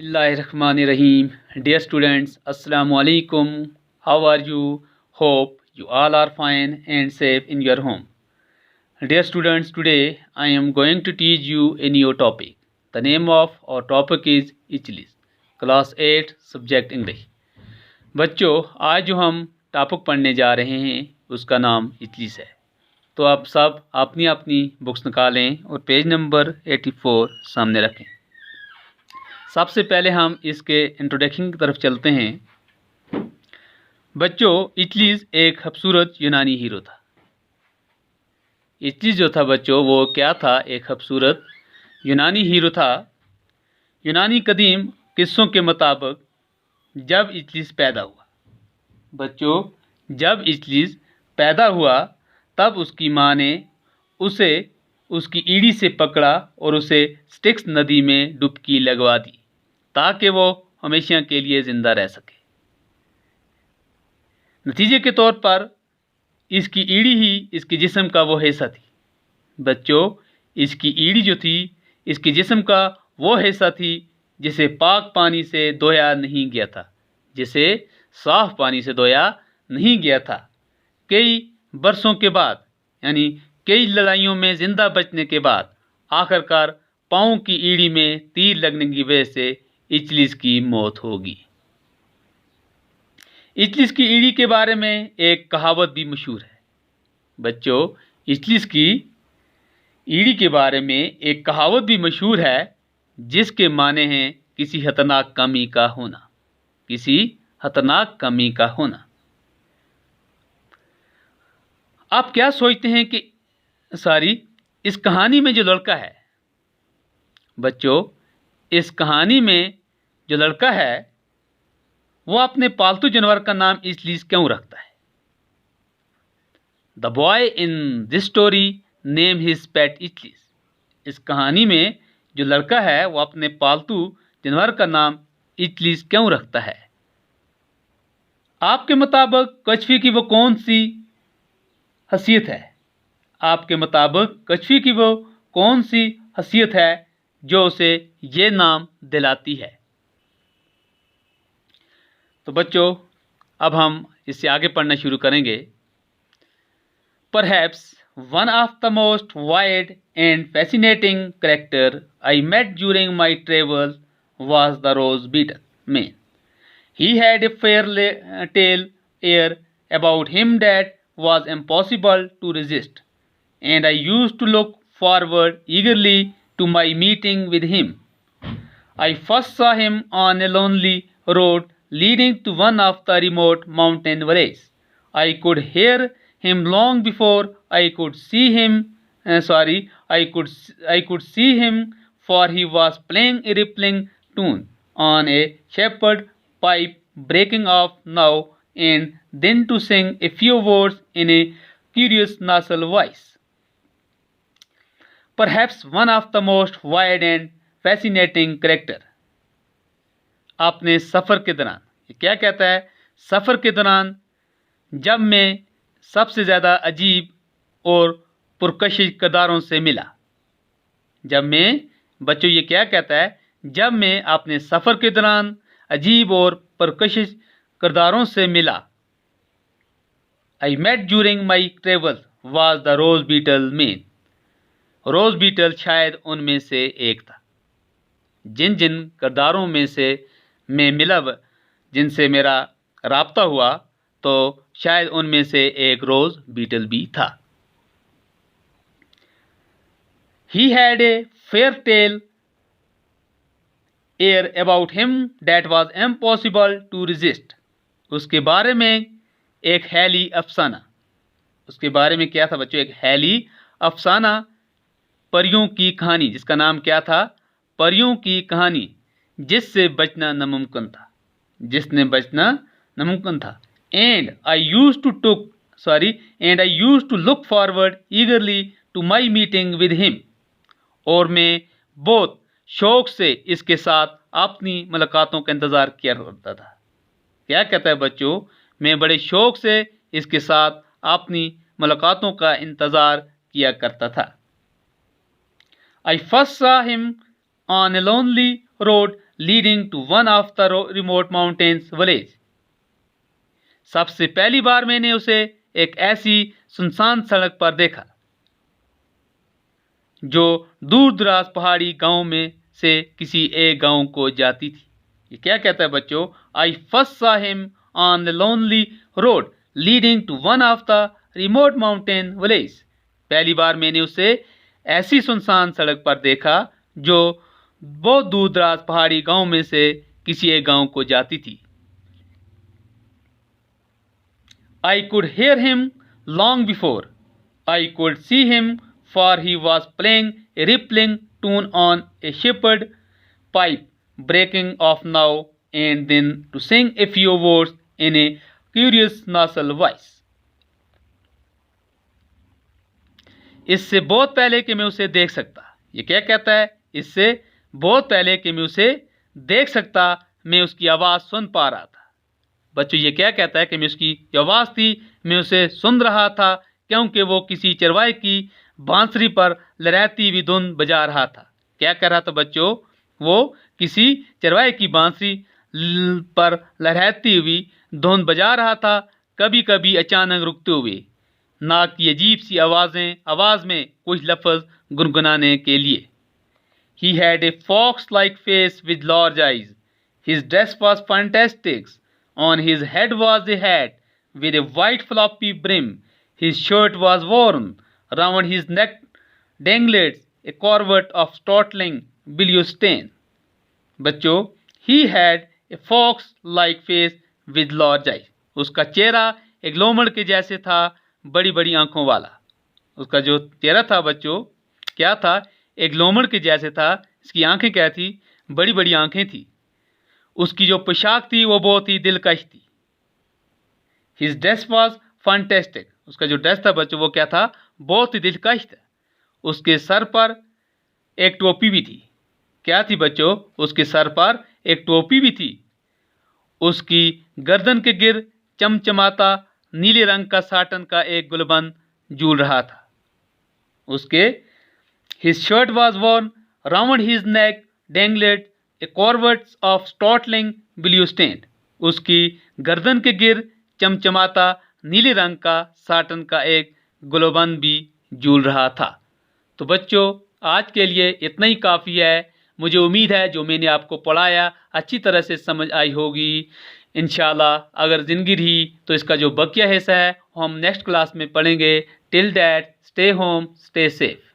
Bismillahirrahmanirrahim. Dear students, Assalamu alaikum. How are you? Hope you all are fine and safe in your home. Dear students, today I am going to teach you a new topic. The name of our topic is Ichlis, Class 8, Subject English. बच्चों, आज जो हम topic पढ़ने जा रहे हैं उसका नाम इचलिस है। तो आप सब अपनी अपनी बुक्स निकालें और पेज नंबर 84 सामने रखें। सबसे पहले हम इसके इंट्रोडक्शन की तरफ चलते हैं। बच्चों, इचलिस एक खूबसूरत यूनानी हीरो था। इचलिस जो था बच्चों, वो क्या था? एक खूबसूरत यूनानी हीरो था। यूनानी कदीम किस्सों के मुताबिक जब इचलिस पैदा हुआ, बच्चों जब इचलिस पैदा हुआ तब उसकी माँ ने उसे उसकी ईड़ी से पकड़ा और उसे स्टिक्स नदी में डुबकी लगवा दी ताकि वो हमेशा के लिए ज़िंदा रह सके। नतीजे के तौर पर इसकी ईड़ी ही इसके जिस्म का वो हिस्सा थी। बच्चों, इसकी ईड़ी जो थी इसके जिस्म का वो हिस्सा थी जिसे पाक पानी से धोया नहीं गया था, जिसे साफ़ पानी से धोया नहीं गया था। कई बरसों के बाद, यानी कई लड़ाइयों में ज़िंदा बचने के बाद आखिरकार पाँव की ईड़ी में तीर लगने की वजह से इचलिस की मौत होगी। इचलिस की ईड़ी के बारे में एक कहावत भी मशहूर है। बच्चों, इचलिस की ईड़ी के बारे में एक कहावत भी मशहूर है जिसके माने हैं किसी खतरनाक कमी का होना, किसी खतरनाक कमी का होना। आप क्या सोचते हैं कि इस कहानी में जो लड़का है, बच्चों इस कहानी में जो लड़का है वो अपने पालतू जानवर का नाम इचलिस क्यों रखता है? The boy in this story name his pet Itchless. इस कहानी में जो लड़का है वो अपने पालतू जानवर का नाम इचलिस क्यों रखता है? आपके मुताबिक कछुए की वो कौन सी हसीयत है? आपके मुताबिक कछुए की वो कौन सी हसीयत है जो उसे ये नाम दिलाती है? तो बच्चों, अब हम इससे आगे पढ़ना शुरू करेंगे। Perhaps one of the most wide and fascinating character I met during my travels was the rose beetle man. He had a tail air about him that was impossible to resist, and I used to look forward eagerly to my meeting with him. I first saw him on a lonely road leading to one of the remote mountain valleys. I could hear him long before I could see him. I could see him, for he was playing a rippling tune on a shepherd pipe, breaking off now and then to sing a few words in a curious nasal voice. Perhaps one of the most wide and fascinating character. आपने सफ़र के दौरान, ये क्या कहता है? सफ़र के दौरान जब मैं सबसे ज़्यादा अजीब और पुरकशिश किरदारों से मिला। जब मैं, बच्चों ये क्या कहता है? जब मैं अपने सफ़र के दौरान अजीब और पुरकशिश किरदारों से मिला। I met during my travel was the rose beetle man. Rose beetle शायद उनमें से एक था। जिन जिन किरदारों में से मैं मिला, जिनसे मेरा राब्ता हुआ, तो शायद उनमें से एक रोज़ बीटल भी था। He had a fair tale air about him that was impossible to resist. उसके बारे में एक हैली अफसाना, उसके बारे में क्या था बच्चों? एक हैली अफसाना, परियों की कहानी, जिसका नाम क्या था? परियों की कहानी, जिससे बचना नामुमकिन था, जिसने बचना नामुमकिन था। And I used to look forward eagerly to my meeting with him. और मैं बहुत शौक से इसके साथ अपनी मुलाकातों का इंतज़ार किया करता था। क्या कहता है बच्चों? मैं बड़े शौक से इसके साथ अपनी मुलाकातों का इंतज़ार किया करता था। I first saw him on a lonely road leading to one of the remote mountains village. सबसे पहली बार मैंने उसे एक ऐसी सुनसान सड़क पर देखा जो दूर दराज पहाड़ी गांव में से किसी एक गांव को जाती थी। ये क्या कहता है बच्चों? आई first saw him on the lonely road leading to one of the remote mountain village. पहली बार मैंने उसे ऐसी सुनसान सड़क पर देखा जो बहुत दूर दराज पहाड़ी गांव में से किसी एक गांव को जाती थी। I could hear him long before I could see him, for he was playing a rippling tune on a shepherd pipe, breaking off now and then to sing a few words in a curious nasal voice. इससे बहुत पहले कि मैं उसे देख सकता, ये क्या कहता है? इससे बहुत पहले कि मैं उसे देख सकता, मैं उसकी आवाज़ सुन पा रहा था। बच्चों ये क्या कहता है कि मैं उसकी जो आवाज़ थी मैं उसे सुन रहा था, क्योंकि वो किसी चरवाहे की बांसुरी पर लहराती हुई धुन बजा रहा था। क्या कर रहा था बच्चों? वो किसी चरवाहे की बांसुरी पर लहराती हुई धुन बजा रहा था, कभी कभी अचानक रुकते हुए, नाक की अजीब सी आवाज़ में कुछ लफ्ज़ गुनगुनाने के लिए। He had a fox-like face with large eyes. His dress was fantastic. On his head was a hat with a white floppy brim. His shirt was worn. Round his neck dangled a coronet of startling blue stain. बच्चों, he had a fox-like face with large eyes. उसका चेहरा एक लोमड़ के जैसे था, बड़ी बड़ी आंखों वाला। उसका जो चेहरा था बच्चों, क्या था? एक लोमड़ के जैसे था। इसकी आंखें क्या थी? बड़ी बड़ी आंखें थी। उसकी जो पोशाक थी वो बहुत ही दिलकश थी। His dress was fantastic. उसका जो ड्रेस था बच्चों वो क्या था? बहुत ही दिलकश था। उसके सर पर एक टोपी भी थी। क्या थी बच्चों? उसके सर पर एक टोपी भी थी। उसकी गर्दन के गिर चमचमाता नीले रंग का साटन का एक गुलबंद झूल रहा था। उसके His shirt was worn. Round his neck dangled a coronet of startling blue stain. उसकी गर्दन के गिर चमचमाता नीले रंग का साटन का एक गुलबंद भी झूल रहा था। तो बच्चों आज के लिए इतना ही काफ़ी है। मुझे उम्मीद है जो मैंने आपको पढ़ाया अच्छी तरह से समझ आई होगी। इंशाल्लाह अगर ज़िंदगी रही तो इसका जो बकिया हिस्सा है हम नेक्स्ट क्लास में पढ़ेंगे। Till that stay home stay safe.